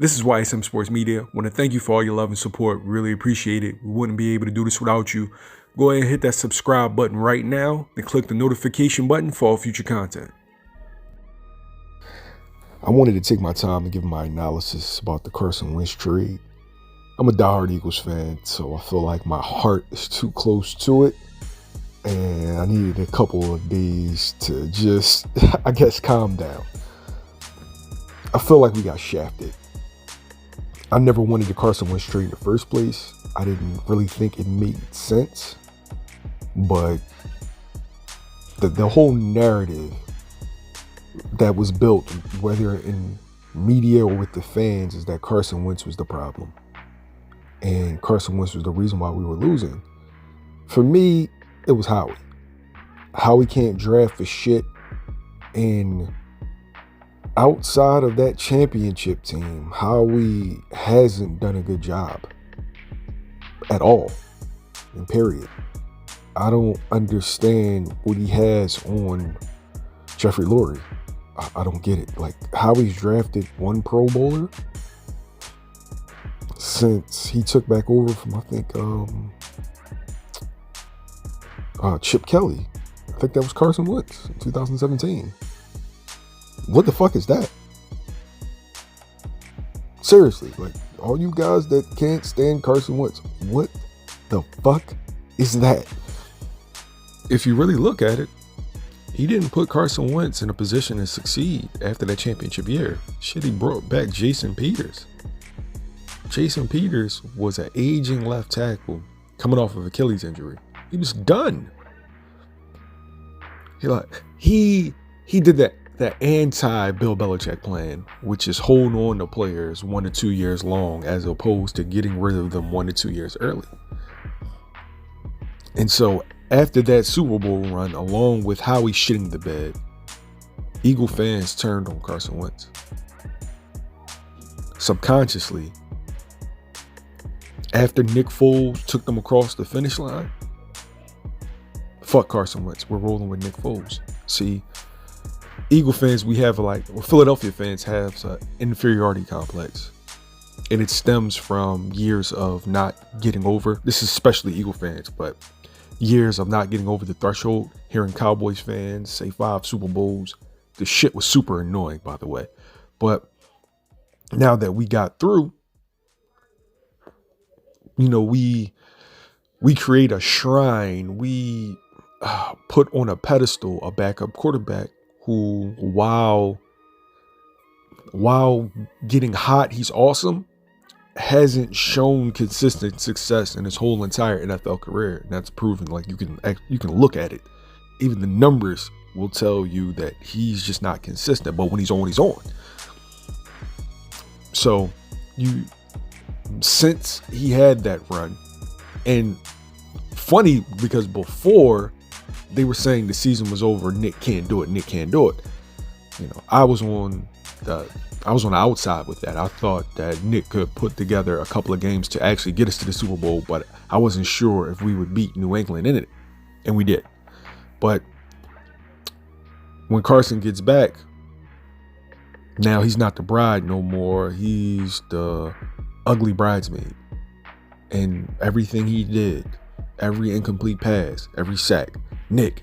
This is YSM Sports Media. Want to thank you for all your love and support. Really appreciate it. We wouldn't be able to do this without you. Go ahead and hit that subscribe button right now and click the notification button for all future content. I wanted to take my time to give my analysis about the Carson Wentz trade. I'm a diehard Eagles fan, so I feel like my heart is too close to it. And I needed a couple of days to just, I guess, calm down. I feel like we got shafted. I never wanted the Carson Wentz trade in the first place. I didn't really think it made sense. But the whole narrative that was built, whether in media or with the fans, is that Carson Wentz was the problem. And Carson Wentz was the reason why we were losing. For me, it was Howie. Howie can't draft for shit. And outside of that championship team, Howie hasn't done a good job at all, and period. I don't understand what he has on Jeffrey Lurie. I don't get it. Like, Howie's drafted one Pro Bowler since he took back over from, I think, Chip Kelly. I think that was Carson Wentz in 2017. What the fuck is that? Seriously, like, all you guys that can't stand Carson Wentz, what the fuck is that? If you really look at it, he didn't put Carson Wentz in a position to succeed after that championship year. Shit, he brought back Jason Peters. Jason Peters was an aging left tackle coming off of Achilles injury. He was done. He did that anti-Bill Belichick plan, which is holding on to players 1 to 2 years long as opposed to getting rid of them 1 to 2 years early. And so after that Super Bowl run, along with Howie shitting the bed, Eagle fans turned on Carson Wentz. Subconsciously, after Nick Foles took them across the finish line, fuck Carson Wentz, we're rolling with Nick Foles. See, Eagle fans, Philadelphia fans have an inferiority complex. And it stems from years of not getting over, this is especially Eagle fans, but years of not getting over the threshold, hearing Cowboys fans say 5 Super Bowls. The shit was super annoying, by the way. But now that we got through, we create a shrine. We put on a pedestal a backup quarterback who, while getting hot, he's awesome, hasn't shown consistent success in his whole entire NFL career. And that's proven. Like, you can look at it. Even the numbers will tell you that he's just not consistent. But when he's on, he's on. So since he had that run, and funny because before they were saying the season was over, Nick can't do it. I was on the outside with that. I thought that Nick could put together a couple of games to actually get us to the Super Bowl, but I wasn't sure if we would beat New England in it, and we did. But when Carson gets back, now he's not the bride no more. He's the ugly bridesmaid. And everything he did, every incomplete pass, every sack, Nick.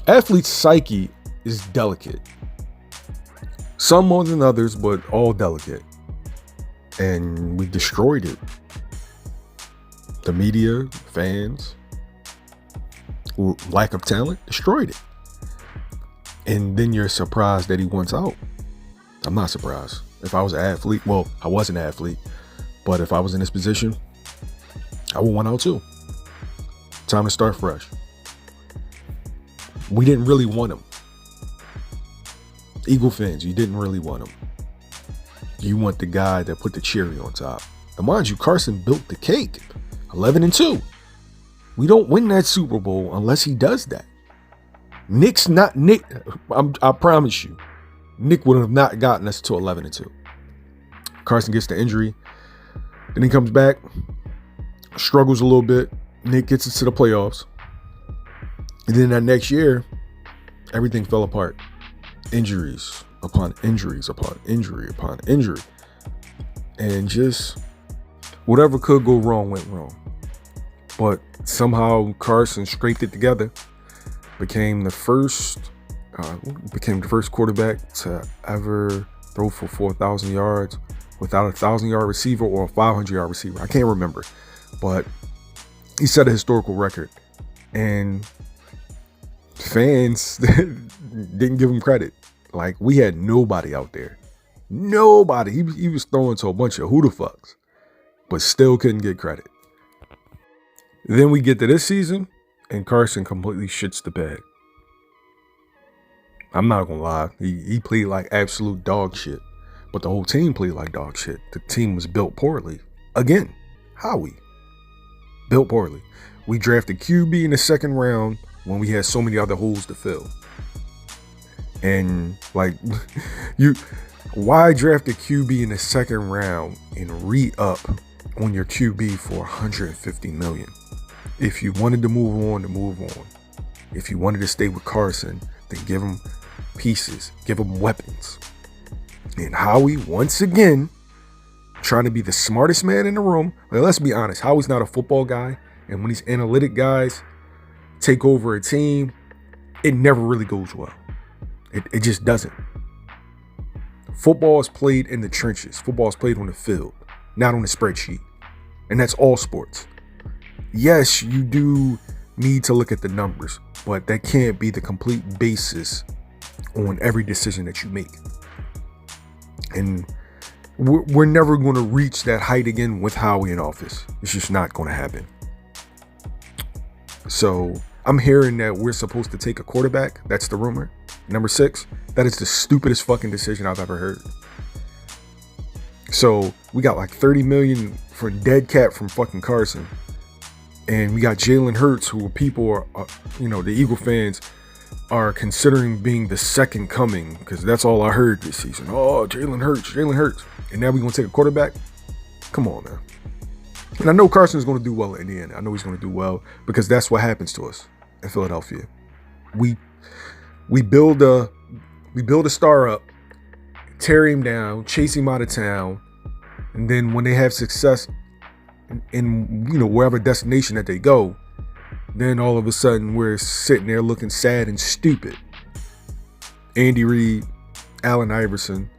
Athlete's psyche is delicate. Some more than others, but all delicate. And we destroyed it. The media, fans, lack of talent, destroyed it. And then you're surprised that he wants out. I'm not surprised. If I was an athlete, well, I was an athlete, but if I was in this position, I would want out too. Time to start fresh. We didn't really want him. Eagle fans, you didn't really want him. You want the guy that put the cherry on top. And mind you, Carson built the cake. 11-2. We don't win that Super Bowl unless he does that. Nick's not Nick. I promise you, Nick would have not gotten us to 11-2. Carson gets the injury. Then he comes back, struggles a little bit. Nick gets us to the playoffs. And then that next year, everything fell apart. Injuries, upon injuries upon injury upon injury. And just whatever could go wrong went wrong. But somehow Carson scraped it together, became the first quarterback to ever throw for 4,000 yards without a 1,000-yard receiver or a 500-yard receiver. I can't remember, but he set a historical record, and fans didn't give him credit. Like, we had nobody out there. Nobody. He was throwing to a bunch of who the fucks, but still couldn't get credit. Then we get to this season, and Carson completely shits the bed. I'm not gonna lie. He played like absolute dog shit, but the whole team played like dog shit. The team was built poorly. Again, Howie. Built poorly. We drafted QB in the second round when we had so many other holes to fill. And like, why draft a QB in the second round and re-up on your QB for $150 million? If you wanted to move on. If you wanted to stay with Carson, then give him pieces, give him weapons. And Howie, once again, trying to be the smartest man in the room. Like, let's be honest, Howie's not a football guy. And when these analytic guys take over a team, it never really goes well. It just doesn't. Football is played in the trenches. Football is played on the field, not on the spreadsheet. And that's all sports. Yes, you do need to look at the numbers, but that can't be the complete basis on every decision that you make. And we're never going to reach that height again with Howie in office. It's just not going to happen. So I'm hearing that we're supposed to take a quarterback. That's the rumor. Number 6. That is the stupidest fucking decision I've ever heard. So we got like $30 million for dead cap from fucking Carson. And we got Jalen Hurts, who people are, the Eagle fans are considering being the second coming, because that's all I heard this season. Oh, Jalen Hurts. And now we're going to take a quarterback? Come on, man. And I know Carson's going to do well in Indiana. I know he's going to do well because that's what happens to us in Philadelphia. We build a star up, tear him down, chase him out of town, and then when they have success in wherever destination that they go, then all of a sudden we're sitting there looking sad and stupid. Andy Reid, Allen Iverson,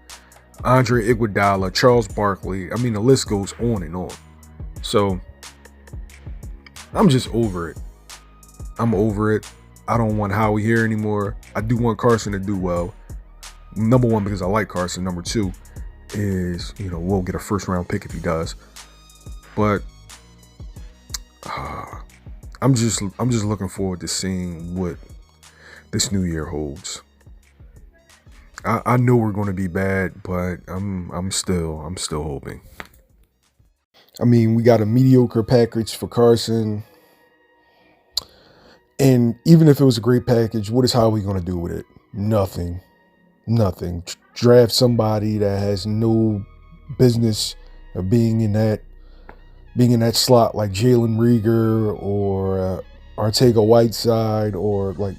Andre Iguodala, Charles Barkley. I mean, the list goes on and on. So I'm just over it. I'm over it. I don't want Howie here anymore. I do want Carson to do well. Number 1, because I like Carson. Number 2 is, we'll get a first round pick if he does. But I'm just looking forward to seeing what this new year holds. I know we're going to be bad, but I'm still hoping. I mean, we got a mediocre package for Carson. And even if it was a great package, what is Howie going to do with it? Nothing. Draft somebody that has no business of being in that slot, like Jalen Reagor or Ortega-Whiteside, or like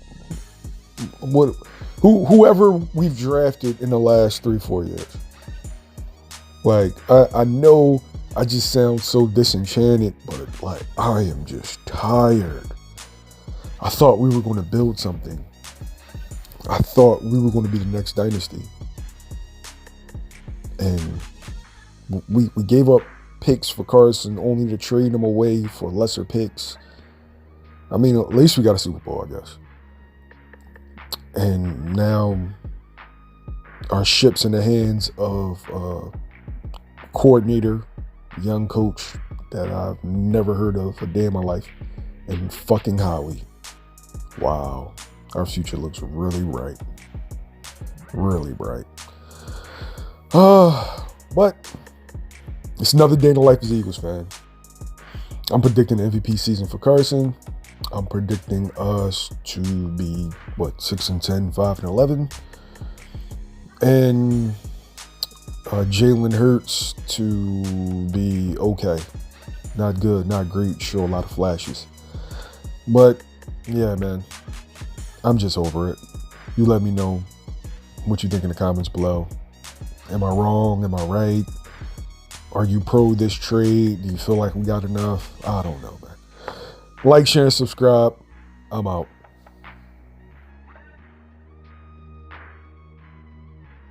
whoever we've drafted in the last 3-4 years. Like, I know I just sound so disenchanted, but like, I am just tired. I thought we were going to build something. I thought we were going to be the next dynasty. And we gave up picks for Carson only to trade them away for lesser picks. I mean, at least we got a Super Bowl, I guess. And now our ship's in the hands of a coordinator, young coach that I've never heard of a day in my life, and fucking Howie. Wow. Our future looks really bright. Really bright. But it's another day in the life as an Eagles fan. I'm predicting an MVP season for Carson. I'm predicting us to be, 6-10, 5-11. And Jalen Hurts to be okay. Not good, not great, show a lot of flashes. But, yeah, man, I'm just over it. You let me know what you think in the comments below. Am I wrong? Am I right? Are you pro this trade? Do you feel like we got enough? I don't know, man. Like, share, and subscribe. I'm out.